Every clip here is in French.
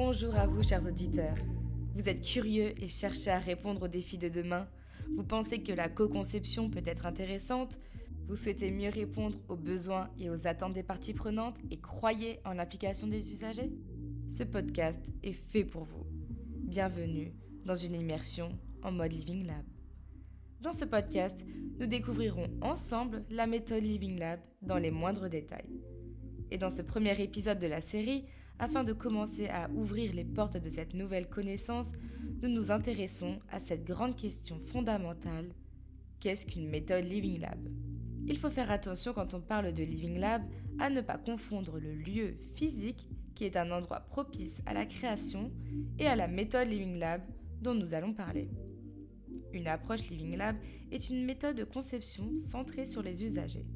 Bonjour à vous, chers auditeurs. Vous êtes curieux et cherchez à répondre aux défis de demain. Vous pensez que la co-conception peut être intéressante. Vous souhaitez mieux répondre aux besoins et aux attentes des parties prenantes et croyez en l'application des usagers. Ce podcast est fait pour vous. Bienvenue dans une immersion en mode Living Lab. Dans ce podcast, nous découvrirons ensemble la méthode Living Lab dans les moindres détails. Et dans ce premier épisode de la série, afin de commencer à ouvrir les portes de cette nouvelle connaissance, nous nous intéressons à cette grande question fondamentale: qu'est-ce qu'une méthode Living Lab ? Il faut faire attention quand on parle de Living Lab à ne pas confondre le lieu physique, qui est un endroit propice à la création, et à la méthode Living Lab dont nous allons parler. Une approche Living Lab est une méthode de conception centrée sur les usagers.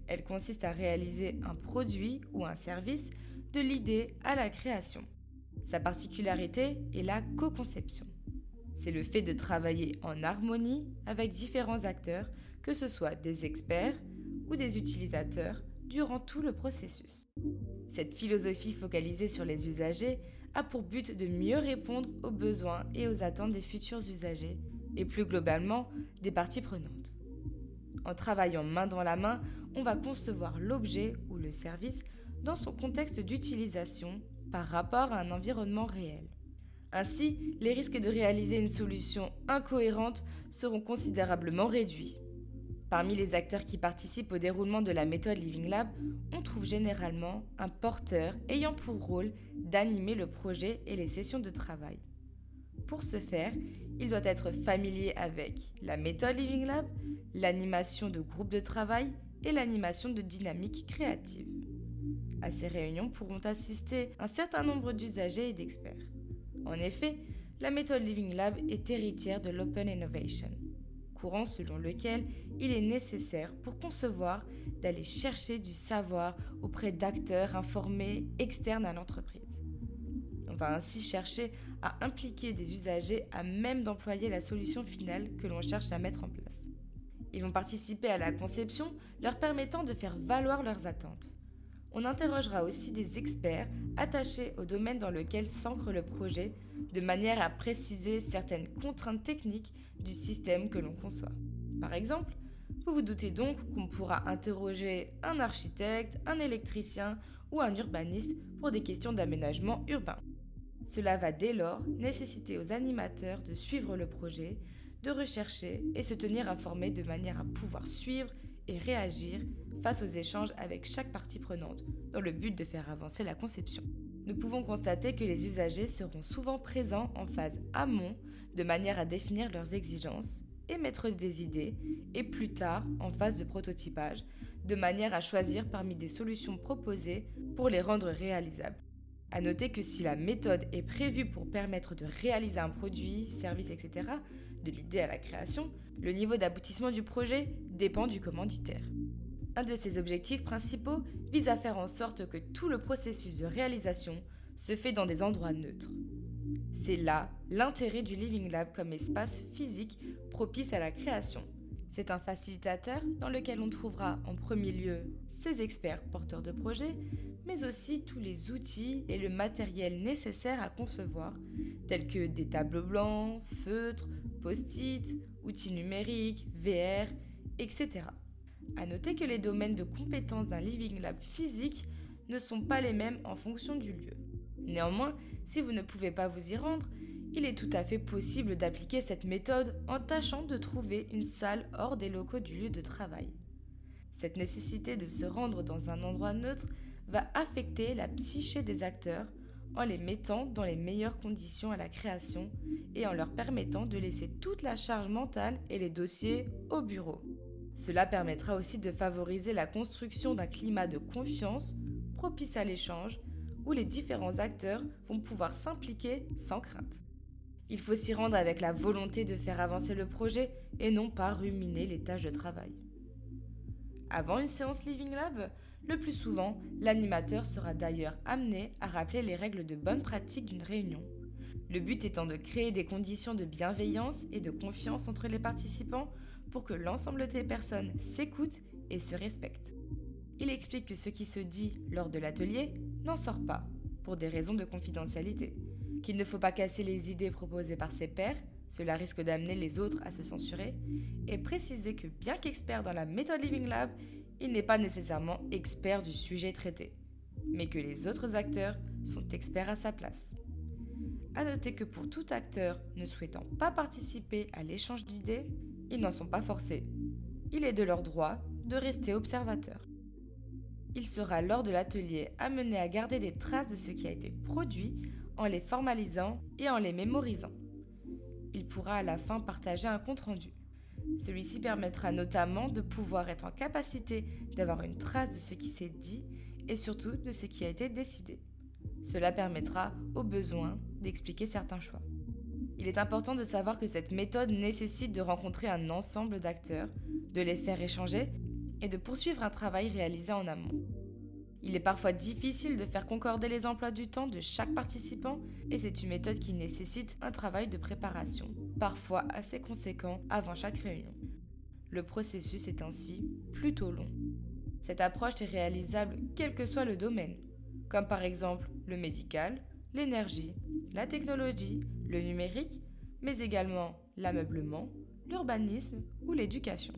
Elle consiste à réaliser un produit ou un service de l'idée à la création. Sa particularité est la co-conception. C'est le fait de travailler en harmonie avec différents acteurs, que ce soit des experts ou des utilisateurs, durant tout le processus. Cette philosophie focalisée sur les usagers a pour but de mieux répondre aux besoins et aux attentes des futurs usagers et plus globalement des parties prenantes. En travaillant main dans la main, on va concevoir l'objet ou le service dans son contexte d'utilisation par rapport à un environnement réel. Ainsi, les risques de réaliser une solution incohérente seront considérablement réduits. Parmi les acteurs qui participent au déroulement de la méthode Living Lab, on trouve généralement un porteur ayant pour rôle d'animer le projet et les sessions de travail. Pour ce faire, il doit être familier avec la méthode Living Lab, l'animation de groupes de travail et l'animation de dynamiques créatives. À ces réunions pourront assister un certain nombre d'usagers et d'experts. En effet, la méthode Living Lab est héritière de l'Open Innovation, courant selon lequel il est nécessaire pour concevoir d'aller chercher du savoir auprès d'acteurs informés externes à l'entreprise. On va ainsi chercher à impliquer des usagers à même d'employer la solution finale que l'on cherche à mettre en place. Ils vont participer à la conception, leur permettant de faire valoir leurs attentes. On interrogera aussi des experts attachés au domaine dans lequel s'ancre le projet, de manière à préciser certaines contraintes techniques du système que l'on conçoit. Par exemple, vous vous doutez donc qu'on pourra interroger un architecte, un électricien ou un urbaniste pour des questions d'aménagement urbain. Cela va dès lors nécessiter aux animateurs de suivre le projet, de rechercher et se tenir informés de manière à pouvoir suivre et réagir face aux échanges avec chaque partie prenante, dans le but de faire avancer la conception. Nous pouvons constater que les usagers seront souvent présents en phase amont, de manière à définir leurs exigences, émettre des idées, et plus tard en phase de prototypage, de manière à choisir parmi des solutions proposées pour les rendre réalisables. À noter que si la méthode est prévue pour permettre de réaliser un produit, service, etc., de l'idée à la création, le niveau d'aboutissement du projet dépend du commanditaire. Un de ses objectifs principaux vise à faire en sorte que tout le processus de réalisation se fait dans des endroits neutres. C'est là l'intérêt du Living Lab comme espace physique propice à la création. C'est un facilitateur dans lequel on trouvera en premier lieu ses experts porteurs de projets, mais aussi tous les outils et le matériel nécessaire à concevoir, tels que des tableaux blancs, feutres, post-it, outils numériques, VR, etc. À noter que les domaines de compétences d'un Living Lab physique ne sont pas les mêmes en fonction du lieu. Néanmoins, si vous ne pouvez pas vous y rendre, il est tout à fait possible d'appliquer cette méthode en tâchant de trouver une salle hors des locaux du lieu de travail. Cette nécessité de se rendre dans un endroit neutre va affecter la psyché des acteurs en les mettant dans les meilleures conditions à la création et en leur permettant de laisser toute la charge mentale et les dossiers au bureau. Cela permettra aussi de favoriser la construction d'un climat de confiance propice à l'échange où les différents acteurs vont pouvoir s'impliquer sans crainte. Il faut s'y rendre avec la volonté de faire avancer le projet et non pas ruminer les tâches de travail. Avant une séance Living Lab, le plus souvent, l'animateur sera d'ailleurs amené à rappeler les règles de bonne pratique d'une réunion. Le but étant de créer des conditions de bienveillance et de confiance entre les participants pour que l'ensemble des personnes s'écoutent et se respectent. Il explique que ce qui se dit lors de l'atelier n'en sort pas, pour des raisons de confidentialité, qu'il ne faut pas casser les idées proposées par ses pairs, cela risque d'amener les autres à se censurer, et préciser que bien qu'expert dans la méthode Living Lab, il n'est pas nécessairement expert du sujet traité, mais que les autres acteurs sont experts à sa place. À noter que pour tout acteur ne souhaitant pas participer à l'échange d'idées, ils n'en sont pas forcés. Il est de leur droit de rester observateur. Il sera lors de l'atelier amené à garder des traces de ce qui a été produit en les formalisant et en les mémorisant. Il pourra à la fin partager un compte-rendu. Celui-ci permettra notamment de pouvoir être en capacité d'avoir une trace de ce qui s'est dit et surtout de ce qui a été décidé. Cela permettra, au besoin, d'expliquer certains choix. Il est important de savoir que cette méthode nécessite de rencontrer un ensemble d'acteurs, de les faire échanger et de poursuivre un travail réalisé en amont. Il est parfois difficile de faire concorder les emplois du temps de chaque participant et c'est une méthode qui nécessite un travail de préparation, parfois assez conséquent avant chaque réunion. Le processus est ainsi plutôt long. Cette approche est réalisable quel que soit le domaine, comme par exemple le médical, l'énergie, la technologie, le numérique, mais également l'ameublement, l'urbanisme ou l'éducation.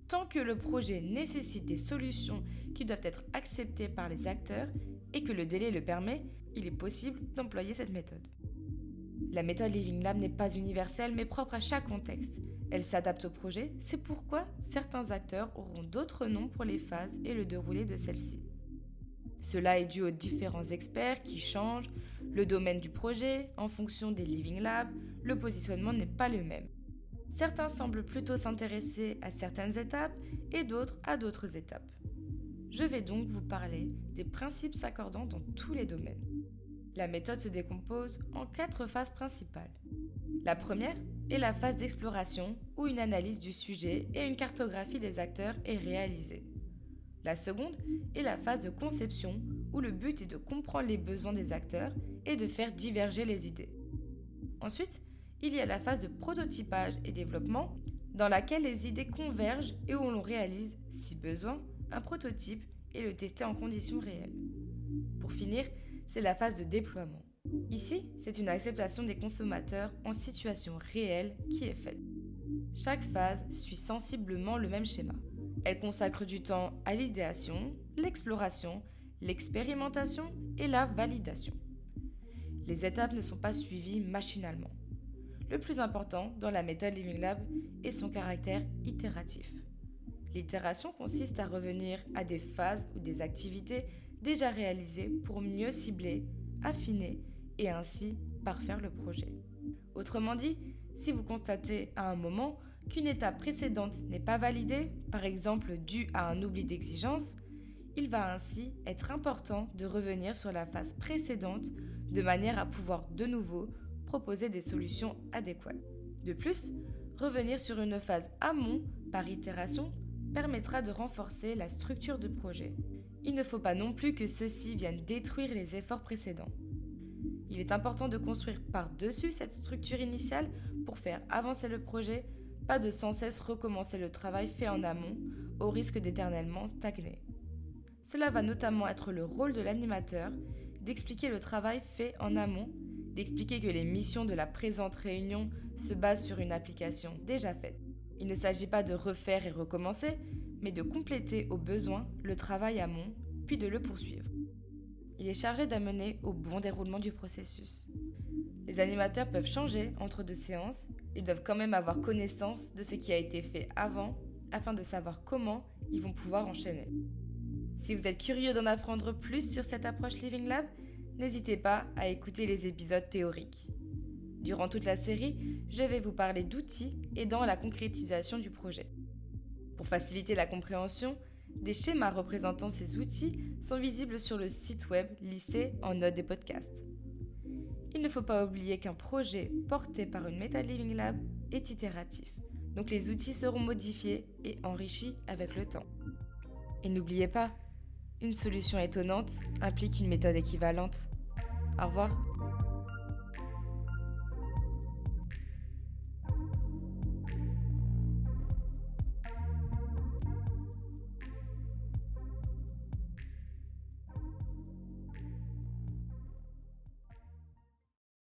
Tant que le projet nécessite des solutions qui doivent être acceptées par les acteurs et que le délai le permet, il est possible d'employer cette méthode. La méthode Living Lab n'est pas universelle mais propre à chaque contexte. Elle s'adapte au projet, c'est pourquoi certains acteurs auront d'autres noms pour les phases et le déroulé de celle-ci. Cela est dû aux différents experts qui changent, le domaine du projet, en fonction des Living Labs, le positionnement n'est pas le même. Certains semblent plutôt s'intéresser à certaines étapes et d'autres à d'autres étapes. Je vais donc vous parler des principes s'accordant dans tous les domaines. La méthode se décompose en 4 phases principales. La première est la phase d'exploration où une analyse du sujet et une cartographie des acteurs est réalisée. La seconde est la phase de conception où le but est de comprendre les besoins des acteurs et de faire diverger les idées. Ensuite, il y a la phase de prototypage et développement dans laquelle les idées convergent et où l'on réalise, si besoin, un prototype et le tester en conditions réelles. Pour finir, c'est la phase de déploiement. Ici, c'est une acceptation des consommateurs en situation réelle qui est faite. Chaque phase suit sensiblement le même schéma. Elle consacre du temps à l'idéation, l'exploration, l'expérimentation et la validation. Les étapes ne sont pas suivies machinalement. Le plus important dans la méthode Living Lab est son caractère itératif. L'itération consiste à revenir à des phases ou des activités déjà réalisées pour mieux cibler, affiner et ainsi parfaire le projet. Autrement dit, si vous constatez à un moment qu'une étape précédente n'est pas validée, par exemple due à un oubli d'exigence, il va ainsi être important de revenir sur la phase précédente de manière à pouvoir de nouveau proposer des solutions adéquates. De plus, revenir sur une phase amont par itération permettra de renforcer la structure de projet. Il ne faut pas non plus que ceux-ci viennent détruire les efforts précédents. Il est important de construire par-dessus cette structure initiale pour faire avancer le projet, pas de sans cesse recommencer le travail fait en amont, au risque d'éternellement stagner. Cela va notamment être le rôle de l'animateur, d'expliquer le travail fait en amont, d'expliquer que les missions de la présente réunion se basent sur une application déjà faite. Il ne s'agit pas de refaire et recommencer, mais de compléter au besoin le travail amont, puis de le poursuivre. Il est chargé d'amener au bon déroulement du processus. Les animateurs peuvent changer entre 2 séances, ils doivent quand même avoir connaissance de ce qui a été fait avant, afin de savoir comment ils vont pouvoir enchaîner. Si vous êtes curieux d'en apprendre plus sur cette approche Living Lab, n'hésitez pas à écouter les épisodes théoriques. Durant toute la série, je vais vous parler d'outils aidant à la concrétisation du projet. Pour faciliter la compréhension, des schémas représentant ces outils sont visibles sur le site web listé en note des podcasts. Il ne faut pas oublier qu'un projet porté par une méthode Living Lab est itératif, donc les outils seront modifiés et enrichis avec le temps. Et n'oubliez pas, une solution étonnante implique une méthode équivalente. Au revoir.